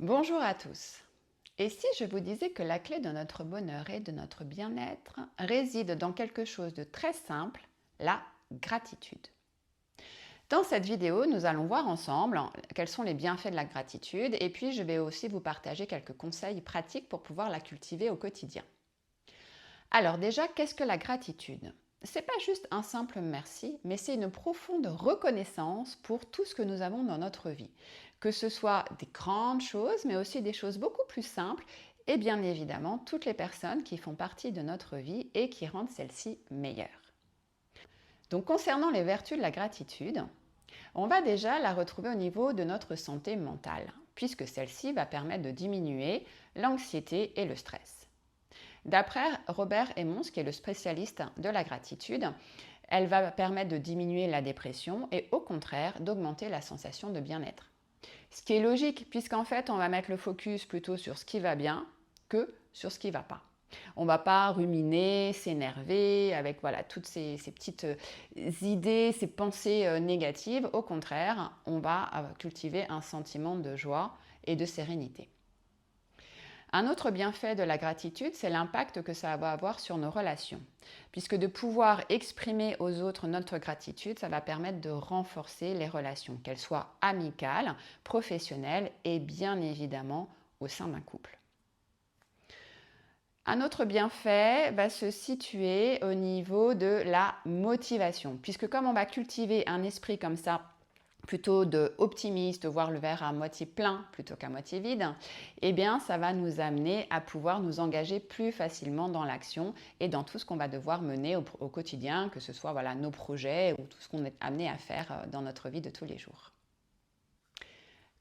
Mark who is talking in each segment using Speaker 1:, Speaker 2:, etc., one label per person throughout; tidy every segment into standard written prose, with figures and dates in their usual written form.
Speaker 1: Bonjour à tous. Et si je vous disais que la clé de notre bonheur et de notre bien-être réside dans quelque chose de très simple, la gratitude. Dans cette vidéo, nous allons voir ensemble quels sont les bienfaits de la gratitude et puis je vais aussi vous partager quelques conseils pratiques pour pouvoir la cultiver au quotidien. Alors déjà, qu'est-ce que la gratitude ? C'est pas juste un simple merci, mais c'est une profonde reconnaissance pour tout ce que nous avons dans notre vie. Que ce soit des grandes choses, mais aussi des choses beaucoup plus simples, et bien évidemment toutes les personnes qui font partie de notre vie et qui rendent celle-ci meilleure. Donc concernant les vertus de la gratitude, on va déjà la retrouver au niveau de notre santé mentale, puisque celle-ci va permettre de diminuer l'anxiété et le stress. D'après Robert Emmons, qui est le spécialiste de la gratitude, elle va permettre de diminuer la dépression et au contraire d'augmenter la sensation de bien-être. Ce qui est logique, puisqu'en fait, on va mettre le focus plutôt sur ce qui va bien que sur ce qui ne va pas. On ne va pas ruminer, s'énerver avec voilà, toutes ces petites idées, ces pensées négatives. Au contraire, on va cultiver un sentiment de joie et de sérénité. Un autre bienfait de la gratitude, c'est l'impact que ça va avoir sur nos relations. Puisque de pouvoir exprimer aux autres notre gratitude, ça va permettre de renforcer les relations, qu'elles soient amicales, professionnelles et bien évidemment au sein d'un couple. Un autre bienfait va se situer au niveau de la motivation, puisque comme on va cultiver un esprit comme ça, plutôt d'optimiste, de voir le verre à moitié plein plutôt qu'à moitié vide, eh bien ça va nous amener à pouvoir nous engager plus facilement dans l'action et dans tout ce qu'on va devoir mener au quotidien, que ce soit voilà, nos projets ou tout ce qu'on est amené à faire dans notre vie de tous les jours.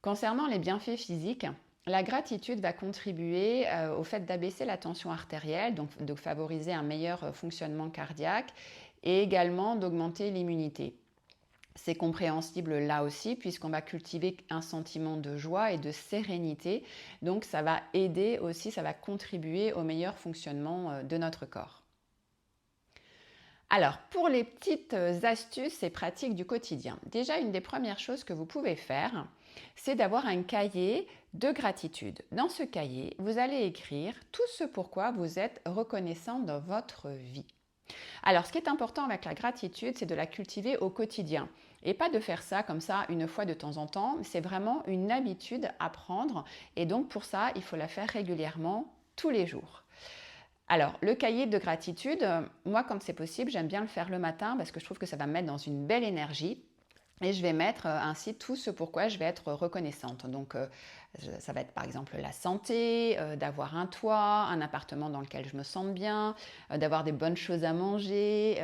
Speaker 1: Concernant les bienfaits physiques, la gratitude va contribuer au fait d'abaisser la tension artérielle, donc de favoriser un meilleur fonctionnement cardiaque et également d'augmenter l'immunité. C'est compréhensible là aussi puisqu'on va cultiver un sentiment de joie et de sérénité. Donc ça va aider aussi, ça va contribuer au meilleur fonctionnement de notre corps. Alors pour les petites astuces et pratiques du quotidien, déjà une des premières choses que vous pouvez faire, c'est d'avoir un cahier de gratitude. Dans ce cahier, vous allez écrire tout ce pourquoi vous êtes reconnaissant dans votre vie. Alors, ce qui est important avec la gratitude, c'est de la cultiver au quotidien et pas de faire ça comme ça une fois de temps en temps. C'est vraiment une habitude à prendre et donc pour ça, il faut la faire régulièrement tous les jours. Alors, le cahier de gratitude, moi, quand c'est possible, j'aime bien le faire le matin parce que je trouve que ça va me mettre dans une belle énergie. Et je vais mettre ainsi tout ce pourquoi je vais être reconnaissante. Donc ça va être par exemple la santé, d'avoir un toit, un appartement dans lequel je me sens bien, d'avoir des bonnes choses à manger,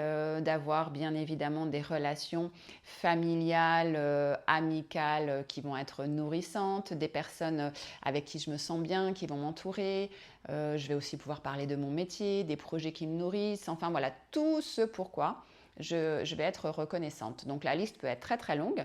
Speaker 1: d'avoir bien évidemment des relations familiales, amicales qui vont être nourrissantes, des personnes avec qui je me sens bien, qui vont m'entourer. Je vais aussi pouvoir parler de mon métier, des projets qui me nourrissent, enfin voilà, tout ce pourquoi je vais être reconnaissante. Donc la liste peut être très très longue.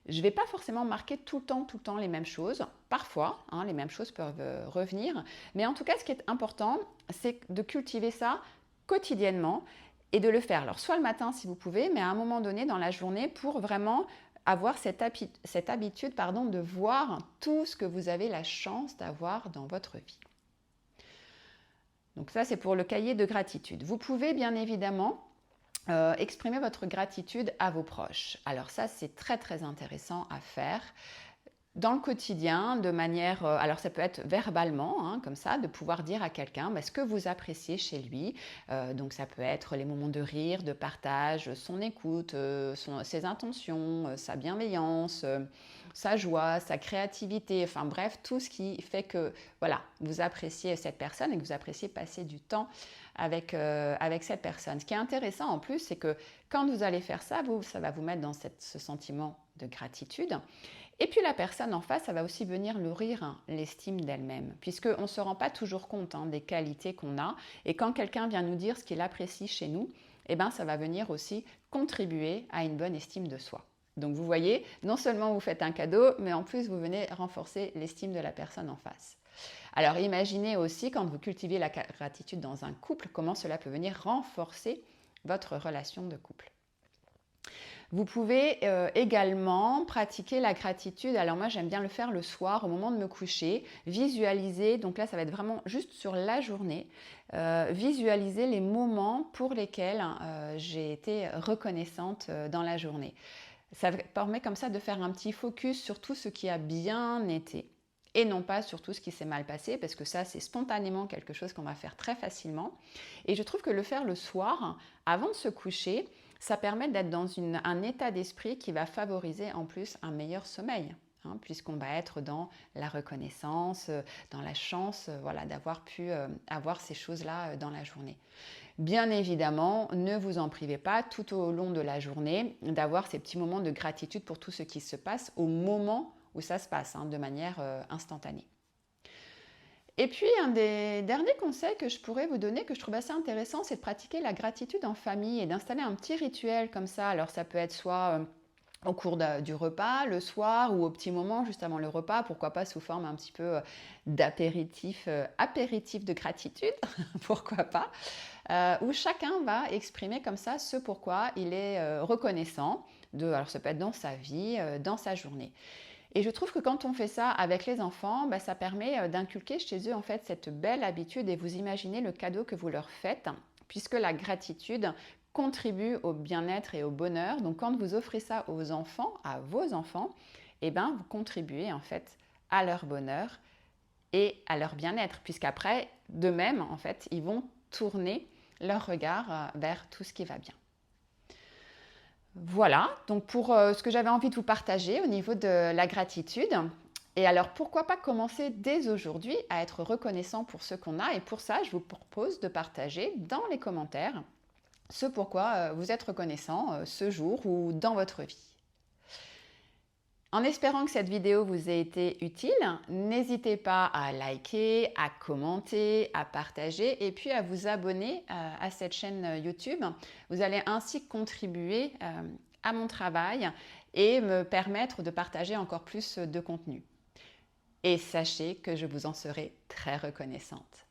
Speaker 1: Je ne vais pas forcément marquer tout le temps les mêmes choses. Parfois, les mêmes choses peuvent revenir. Mais en tout cas, ce qui est important, c'est de cultiver ça quotidiennement et de le faire. Alors soit le matin si vous pouvez, mais à un moment donné dans la journée pour vraiment avoir cette habitude de voir tout ce que vous avez la chance d'avoir dans votre vie. Donc ça, c'est pour le cahier de gratitude. Vous pouvez bien évidemment exprimer votre gratitude à vos proches. Alors ça, c'est très très intéressant à faire dans le quotidien, de manière, alors ça peut être verbalement, comme ça, de pouvoir dire à quelqu'un ce que vous appréciez chez lui. Donc ça peut être les moments de rire, de partage, son écoute, ses intentions, sa bienveillance, sa joie, sa créativité, enfin bref, tout ce qui fait que voilà, vous appréciez cette personne et que vous appréciez passer du temps avec cette personne. Ce qui est intéressant en plus, c'est que quand vous allez faire ça, ça va vous mettre dans ce sentiment de gratitude. Et puis la personne en face, ça va aussi venir nourrir l'estime d'elle-même, puisqu'on ne se rend pas toujours compte des qualités qu'on a. Et quand quelqu'un vient nous dire ce qu'il apprécie chez nous, ça va venir aussi contribuer à une bonne estime de soi. Donc vous voyez, non seulement vous faites un cadeau, mais en plus vous venez renforcer l'estime de la personne en face. Alors imaginez aussi quand vous cultivez la gratitude dans un couple, comment cela peut venir renforcer votre relation de couple. Vous pouvez également pratiquer la gratitude. Alors moi, j'aime bien le faire le soir au moment de me coucher. Visualiser, donc là, ça va être vraiment juste sur la journée. Visualiser les moments pour lesquels j'ai été reconnaissante dans la journée. Ça permet comme ça de faire un petit focus sur tout ce qui a bien été et non pas sur tout ce qui s'est mal passé, parce que ça, c'est spontanément quelque chose qu'on va faire très facilement. Et je trouve que le faire le soir, avant de se coucher, ça permet d'être dans un état d'esprit qui va favoriser en plus un meilleur sommeil, hein, puisqu'on va être dans la reconnaissance, dans la chance, voilà, d'avoir pu avoir ces choses-là dans la journée. Bien évidemment, ne vous en privez pas tout au long de la journée d'avoir ces petits moments de gratitude pour tout ce qui se passe au moment où ça se passe, hein, de manière instantanée. Et puis, un des derniers conseils que je pourrais vous donner, que je trouve assez intéressant, c'est de pratiquer la gratitude en famille et d'installer un petit rituel comme ça. Alors, ça peut être soit au cours du repas, le soir, ou au petit moment juste avant le repas, pourquoi pas sous forme un petit peu d'apéritif, apéritif de gratitude, pourquoi pas, où chacun va exprimer comme ça ce pourquoi il est reconnaissant. Alors ça peut être dans sa vie, dans sa journée. Et je trouve que quand on fait ça avec les enfants, ça permet d'inculquer chez eux en fait cette belle habitude, et vous imaginez le cadeau que vous leur faites, puisque la gratitude contribue au bien-être et au bonheur. Donc quand vous offrez ça aux enfants, à vos enfants, vous contribuez en fait à leur bonheur et à leur bien-être, puisqu'après, d'eux-mêmes, en fait, ils vont tourner leur regard vers tout ce qui va bien. Voilà, donc pour ce que j'avais envie de vous partager au niveau de la gratitude. Et alors, pourquoi pas commencer dès aujourd'hui à être reconnaissant pour ce qu'on a. Et pour ça, je vous propose de partager dans les commentaires ce pourquoi vous êtes reconnaissant ce jour ou dans votre vie. En espérant que cette vidéo vous ait été utile, n'hésitez pas à liker, à commenter, à partager et puis à vous abonner à cette chaîne YouTube. Vous allez ainsi contribuer à mon travail et me permettre de partager encore plus de contenu. Et sachez que je vous en serai très reconnaissante.